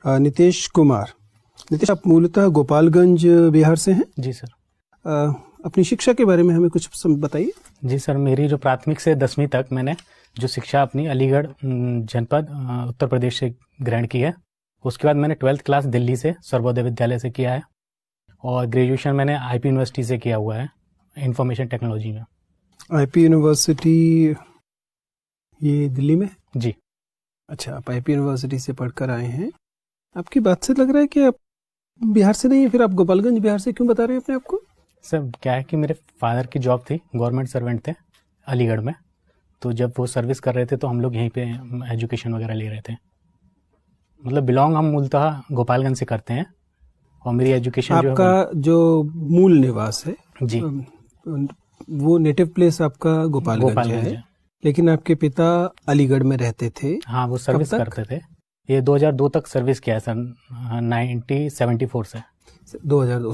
नितेश कुमार। नितेश, आप मूलतः गोपालगंज बिहार से हैं? जी सर। अपनी शिक्षा के बारे में हमें कुछ बताइए। जी सर, मेरी जो प्राथमिक से 10वीं तक मैंने जो शिक्षा अपनी अलीगढ़ जनपद उत्तर प्रदेश से ग्रहण की है। उसके बाद मैंने 12th क्लास दिल्ली से सर्वोदय विद्यालय से किया है और ग्रेजुएशन मैंने आईपी यूनिवर्सिटी से किया हुआ है इंफॉर्मेशन टेक्नोलॉजी में। आईपी यूनिवर्सिटी ये दिल्ली में? जी। अच्छा, आप आईपी यूनिवर्सिटी से पढ़कर आए हैं। आपकी बात से लग रहा है कि आप बिहार से नहीं है, फिर आप गोपालगंज बिहार से क्यों बता रहे हैं अपने आप को? सर क्या है कि मेरे फादर की जॉब थी, गवर्नमेंट सर्वेंट थे अलीगढ़ में, तो जब वो सर्विस कर रहे थे तो हम लोग यहीं पे एजुकेशन वगैरह ले रहे थे। मतलब बिलोंग हम मूलतः गोपालगंज से करते हैं और मेरी एजुकेशन आपका जो मूल निवास है जी, वो नेटिव प्लेस आपका गोपालगंज है, लेकिन आपके पिता अलीगढ़ में रहते थे। हाँ, वो सर्विस करते थे। ये 2002 तक सर्विस किया है सर, 1974 से 2002।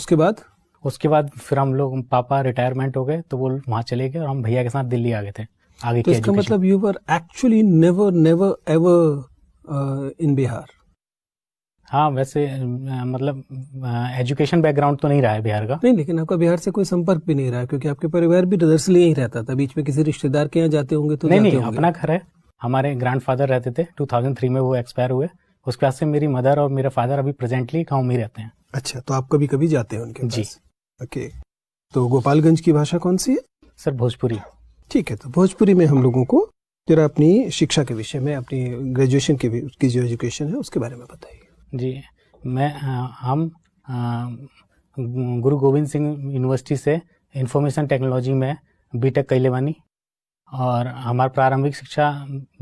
उसके बाद फिर हम लोग, पापा रिटायरमेंट हो गए तो वो वहाँ चले गए और हम भैया के साथ दिल्ली आ गए थे आगे तो की इसका एजुकेशन। मतलब you were actually never ever in Bihar? हाँ, वैसे मतलब एजुकेशन बैकग्राउंड तो नहीं रहा है बिहार का। नहीं, लेकिन आपका बिहार से कोई संपर्क भी नहीं रहा, क्योंकि आपके परिवार भी दरअसल यहीं रहता था। बीच में किसी रिश्तेदार के यहाँ जाते होंगे तो नहीं, होंगे। अपना घर है। हमारे ग्रैंडफादर रहते थे, 2003 में वो एक्सपायर हुए। उसके बाद से मेरी मदर और मेरे फादर अभी प्रेजेंटली गाँव में ही रहते हैं। अच्छा, तो आप कभी कभी जाते हैं उनके पास? जी। ओके, तो गोपालगंज की भाषा कौन सी है? सर भोजपुरी। ठीक है, तो भोजपुरी में हम लोगों को जरा अपनी शिक्षा के विषय में, अपनी ग्रेजुएशन की जो एजुकेशन है उसके बारे में बताइए। जी, हम गुरु गोविंद सिंह यूनिवर्सिटी से इंफॉर्मेशन टेक्नोलॉजी में बीटेक कैले बानी और हमार प्रारंभिक शिक्षा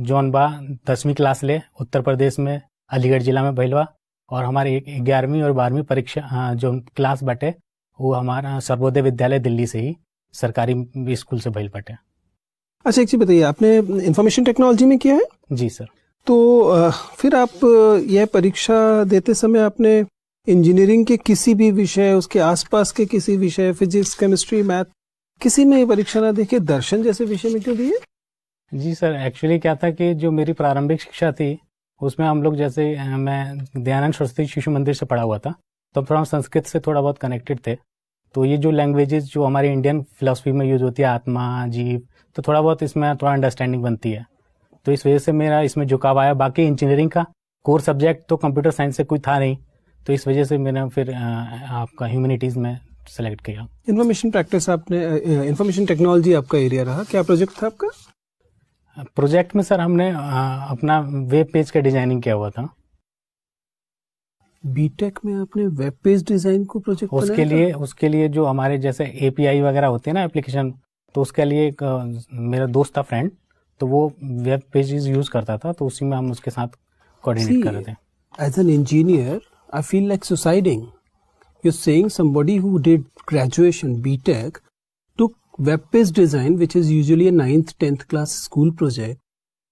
जौन बा 10वीं क्लास ले उत्तर प्रदेश में अलीगढ़ जिला में भइल बा और हमारी 11वीं और 12वीं परीक्षा जो क्लास बाटे वो हमारा सर्वोदय विद्यालय दिल्ली से ही सरकारी स्कूल से भइल बाटे। अच्छा, एक चीज बताइए, आपने इंफॉर्मेशन टेक्नोलॉजी में किया है? जी सर। तो फिर आप यह परीक्षा देते समय आपने इंजीनियरिंग के किसी भी विषय, उसके आसपास के किसी विषय, फिजिक्स, केमिस्ट्री, मैथ, किसी में परीक्षा ना देके दर्शन जैसे विषय में क्यों दिए? जी सर, एक्चुअली क्या था कि जो मेरी प्रारंभिक शिक्षा थी उसमें हम लोग, जैसे मैं दयानंद सरस्वती शिशु मंदिर से पढ़ा हुआ था, तो थोड़ा संस्कृत से थोड़ा बहुत कनेक्टेड थे। तो ये जो लैंग्वेजेस जो हमारी इंडियन फिलोसफी में यूज होती है, आत्मा, जीव, तो थोड़ा बहुत इसमें थोड़ा अंडरस्टैंडिंग बनती है। तो इस वजह से मेरा इसमें झुकाव आया। बाकी इंजीनियरिंग का कोर सब्जेक्ट तो कंप्यूटर साइंस से कोई था नहीं, तो इस वजह से मैंने फिर आपका ह्यूमैनिटीज में सेलेक्ट किया। इंफॉर्मेशन टेक्नोलॉजी आपका एरिया रहा। क्या प्रोजेक्ट था आपका? प्रोजेक्ट में सर हमने अपना वेब पेज का डिजाइनिंग किया हुआ था। बीटेक में आपने वेब पेज डिजाइन को प्रोजेक्ट उसके लिए जो हमारे जैसे एपीआई वगैरह होते हैं ना, एप्लीकेशन, तो उसके लिए एक मेरा दोस्त था फ्रेंड, तो वो वेब पेजेस यूज करता था, तो उसी में हम उसके साथ कोऑर्डिनेट कर रहे थे। As an engineer I feel like suiciding. You are saying somebody who did graduation BTech took web page design, which is usually a 9th 10th class school project,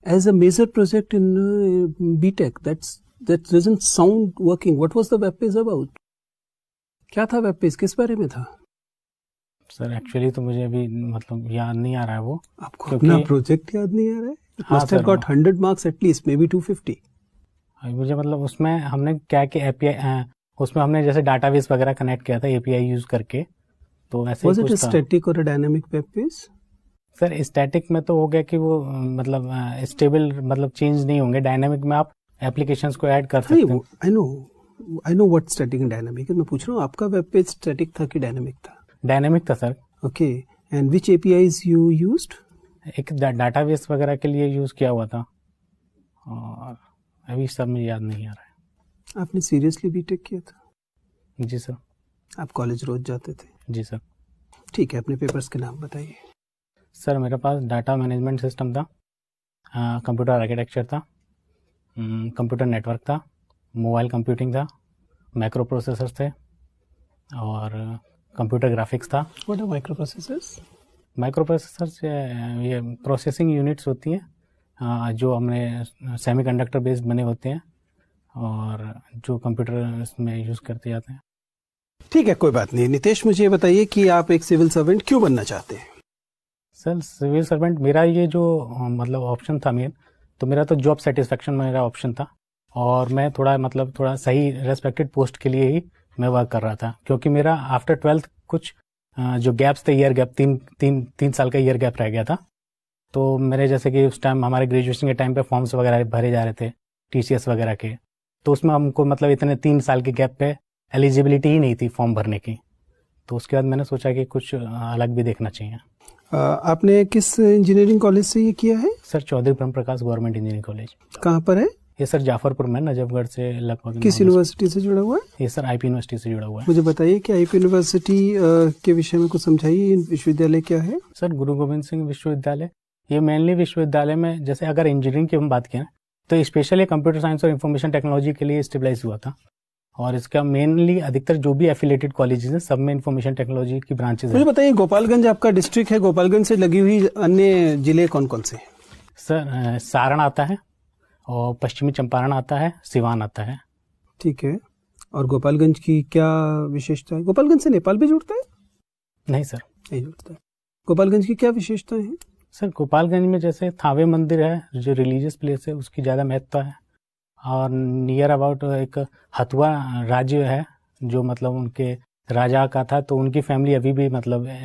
as a major project in BTech. That doesn't sound working. What was the web page about? क्या था web page? किस बारे में था? Sir actually तो मुझे अभी मतलब याद नहीं आ रहा है वो। आपको अपना प्रोजेक्ट याद नहीं आ रहा है? Must have got 100 marks at least, maybe 250. मुझे मतलब उसमें हमने क्या कि एपीआई, उसमें हमने जैसे डाटाबेस वगैरह कनेक्ट किया था एपीआई यूज करके, तो ऐसे Was it a static or a dynamic web page? Sir static में तो हो गया कि वो मतलब स्टेबल, मतलब चेंज नहीं होंगे। डायनामिक में आप एप्लीकेशंस को ऐड कर सकते हैं। I know what static and dynamic है। मैं पूछ रहा हूँ आपका वेब पेज स्टैटिक था कि डायनामिक था? डायनामिक था sir. Okay, and which APIs you used? एक डाटाबेस वगैरह के लिए यूज किया हुआ था और अभी सब मुझे याद नहीं आ रहा है। आपने सीरियसली बीटेक किया था? जी सर। आप कॉलेज रोज जाते थे? जी सर। ठीक है, अपने पेपर्स के नाम बताइए। सर मेरे पास डाटा मैनेजमेंट सिस्टम था, कंप्यूटर आर्किटेक्चर था, कंप्यूटर नेटवर्क था, मोबाइल कंप्यूटिंग था, माइक्रो प्रोसेसर्स थे और कंप्यूटर ग्राफिक्स था। What are micro processors? Micro processors ये प्रोसेसिंग यूनिट्स होती हैं जो हमने सेमीकंडक्टर बेस्ड बने होते हैं और जो कंप्यूटर में यूज़ करते जाते हैं। ठीक है, कोई बात नहीं। नितेश, मुझे बताइए कि आप एक सिविल सर्वेंट क्यों बनना चाहते हैं? सर सिविल सर्वेंट मेरा ये जो मतलब ऑप्शन था मेन, तो मेरा तो जॉब सेटिस्फेक्शन मेरा ऑप्शन था और मैं थोड़ा सही रेस्पेक्टेड पोस्ट के लिए ही मैं वर्क कर रहा था, क्योंकि मेरा आफ्टर 12th कुछ जो गैप्स थे, ईयर गैप, तीन साल का ईयर गैप रह गया था। तो मेरे जैसे कि उस टाइम हमारे ग्रेजुएशन के टाइम पे फॉर्म्स वगैरह भरे जा रहे थे TCS वगैरह के, तो उसमें हमको इतने 3 साल के गैप पे एलिजिबिलिटी ही नहीं थी फॉर्म भरने की। तो उसके बाद मैंने सोचा कि कुछ अलग भी देखना चाहिए। आपने किस इंजीनियरिंग कॉलेज से ये किया है? सर चौधरी ब्रह्म प्रकाश गवर्नमेंट इंजीनियरिंग कॉलेज। कहाँ पर है ये? सर जाफरपुर में, नजफगढ़ से लगभग। किस यूनिवर्सिटी से जुड़ा हुआ है? ये सर IP यूनिवर्सिटी से जुड़ा हुआ है। मुझे बताइए कि IP यूनिवर्सिटी के विषय में कुछ समझाइए। विश्वविद्यालय क्या है? सर गुरु गोविंद सिंह विश्वविद्यालय। ये मेनली विश्वविद्यालय में, जैसे अगर इंजीनियरिंग की हम बात करें तो स्पेशली कंप्यूटर साइंस और इंफॉर्मेशन टेक्नोलॉजी के लिए स्टेबलाइज हुआ था, और इसका मेनली अधिकतर जो भी एफिलेटेड कॉलेजेस हैं सब में इंफॉर्मेशन टेक्नोलॉजी की ब्रांचेस हैं। मुझे बताइए, गोपालगंज आपका डिस्ट्रिक्ट है, गोपालगंज से लगी हुई अन्य जिले कौन कौन से? सर सारण आता है, और पश्चिमी चंपारण आता है, सिवान आता है। ठीक है। और गोपालगंज की क्या विशेषता है? गोपालगंज से नेपाल भी जुड़ता है? नहीं सर, नहीं जुड़ता है। गोपालगंज की क्या विशेषताएं हैं? सर गोपालगंज में जैसे थावे मंदिर है, जो रिलीजियस प्लेस है, उसकी ज़्यादा महत्ता है। और नियर अबाउट एक हथुआ राज्य है, जो उनके राजा का था, तो उनकी फैमिली अभी भी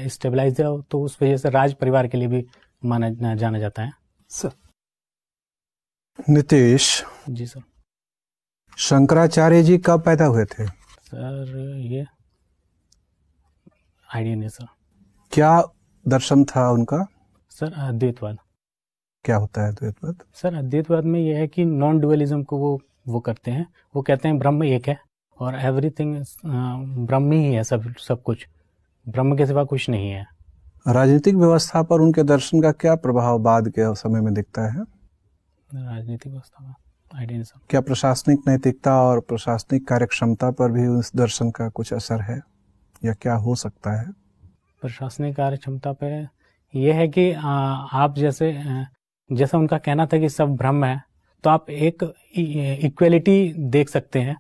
स्टेबलाइज है, तो उस वजह से राज परिवार के लिए भी जाना जाता है। Sir Nitish ji sir. शंकराचार्य जी कब पैदा हुए थे? सर ये आइडिया नहीं सर। क्या दर्शन था उनका? सर अद्वैतवाद। क्या होता है अद्वैतवाद? सर अद्वैतवाद में यह है कि नॉन डुअलिज्म को वो करते हैं। वो कहते हैं ब्रह्म एक है और एवरीथिंग ब्रह्म ही है, सब कुछ ब्रह्म के सिवा कुछ नहीं है। राजनीतिक व्यवस्था पर उनके दर्शन का क्या प्रभाव बाद के समय में दिखता है? राजनीतिक व्यवस्था में आइडिया नहीं सर। क्या प्रशासनिक नैतिकता और प्रशासनिक कार्यक्षमता पर भी उस दर्शन का कुछ असर है, या क्या हो सकता है? प्रशासनिक कार्य क्षमता पे यह है कि आप जैसा उनका कहना था कि सब ब्रह्म है, तो आप एक इक्वलिटी देख सकते हैं।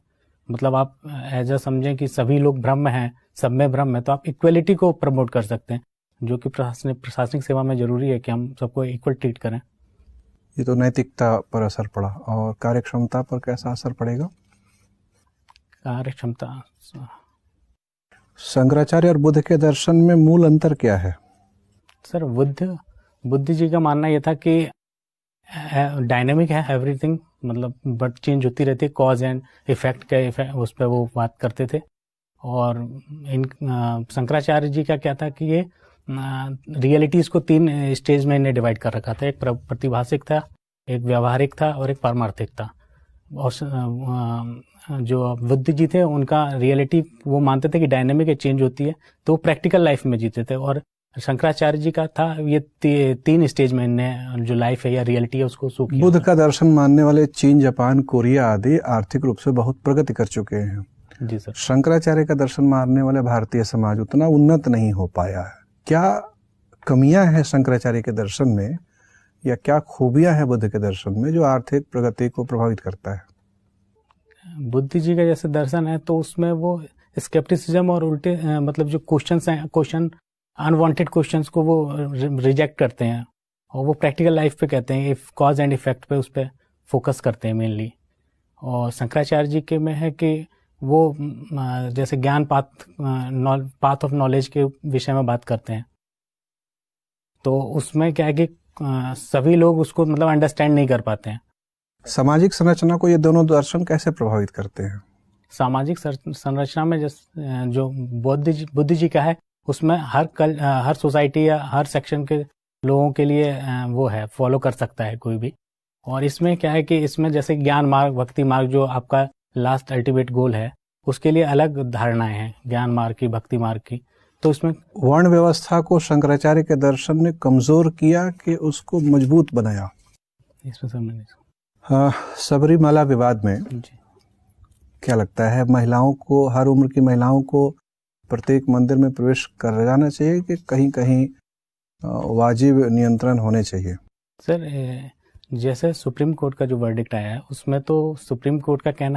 आप ऐसा समझें कि सभी लोग ब्रह्म हैं, सब में ब्रह्म है, तो आप इक्वलिटी को प्रमोट कर सकते हैं, जो कि प्रशासनिक सेवा में जरूरी है कि हम सबको इक्वल ट्रीट करें। ये तो नैतिकता पर असर पड़ा, और कार्यक्षमता पर कैसा असर पड़ेगा? कार्यक्षमता, शंकराचार्य और बुद्ध के दर्शन में मूल अंतर क्या है? सर बुद्ध जी का मानना यह था कि डायनेमिक है एवरीथिंग, बट चेंज होती रहती है, कॉज एंड इफेक्ट का उस पर वो बात करते थे। और शंकराचार्य जी का क्या था कि ये रियलिटीज को 3 स्टेज में इन्हें डिवाइड कर रखा था। एक प्रतिभाषिक था, एक व्यावहारिक था, और एक पारमार्थिक था। और जो बुद्ध जी थे उनका रियलिटी वो मानते थे कि डायनेमिक है, चेंज होती है, तो वो प्रैक्टिकल लाइफ में जीते थे। और शंकराचार्य जी का था ये 3 स्टेज में इन्हें जो लाइफ है या रियलिटी है उसको शो किया। बुद्ध का दर्शन मानने वाले चीन, जापान, कोरिया आदि आर्थिक रूप से बहुत प्रगति कर चुके हैं। जी सर। शंकराचार्य का दर्शन मानने वाले भारतीय समाज उतना उन्नत नहीं हो पाया है। क्या कमियां हैं शंकराचार्य के दर्शन में, या क्या खूबियां हैं बुद्ध के दर्शन में जो आर्थिक प्रगति को प्रभावित करता है? बुद्ध जी का जैसे दर्शन है तो उसमें वो स्केप्टिसिज्म और उल्टे जो क्वेश्चन अनवांटेड क्वेश्चंस को वो रिजेक्ट करते हैं, और वो प्रैक्टिकल लाइफ पे कहते हैं, इफ कॉज एंड इफेक्ट पे उस पर फोकस करते हैं मेनली। और शंकराचार्य जी के में है कि वो जैसे ज्ञान पाथ ऑफ नॉलेज के विषय में बात करते हैं, तो उसमें क्या है कि सभी लोग उसको अंडरस्टैंड नहीं कर पाते हैं। सामाजिक संरचना को ये दोनों दर्शन कैसे प्रभावित करते हैं? सामाजिक संरचना में जो बुद्ध जी का है उसमें हर सोसाइटी या हर सेक्शन के लोगों के लिए वो है, फॉलो कर सकता है कोई भी। और इसमें क्या है कि इसमें जैसे ज्ञान मार्ग, भक्ति मार्ग, जो आपका लास्ट अल्टीमेट गोल है, उसके लिए अलग धारणाएं हैं, ज्ञान मार्ग की, भक्ति मार्ग की। तो इसमें वर्ण व्यवस्था को शंकराचार्य के दर्शन ने कमजोर किया कि उसको मजबूत बनाया? इसमें समझ। हाँ, सबरीमाला विवाद में क्या लगता है, महिलाओं को, हर उम्र की महिलाओं को प्रत्येक मंदिर में प्रवेश कर जाना चाहिए कि कहीं कहीं वाजिब नियंत्रण होने चाहिए? सर जैसे सुप्रीम कोर्ट का जो वर्डिक्ट आया है उसमें तो सुप्रीम कोर्ट का कहना है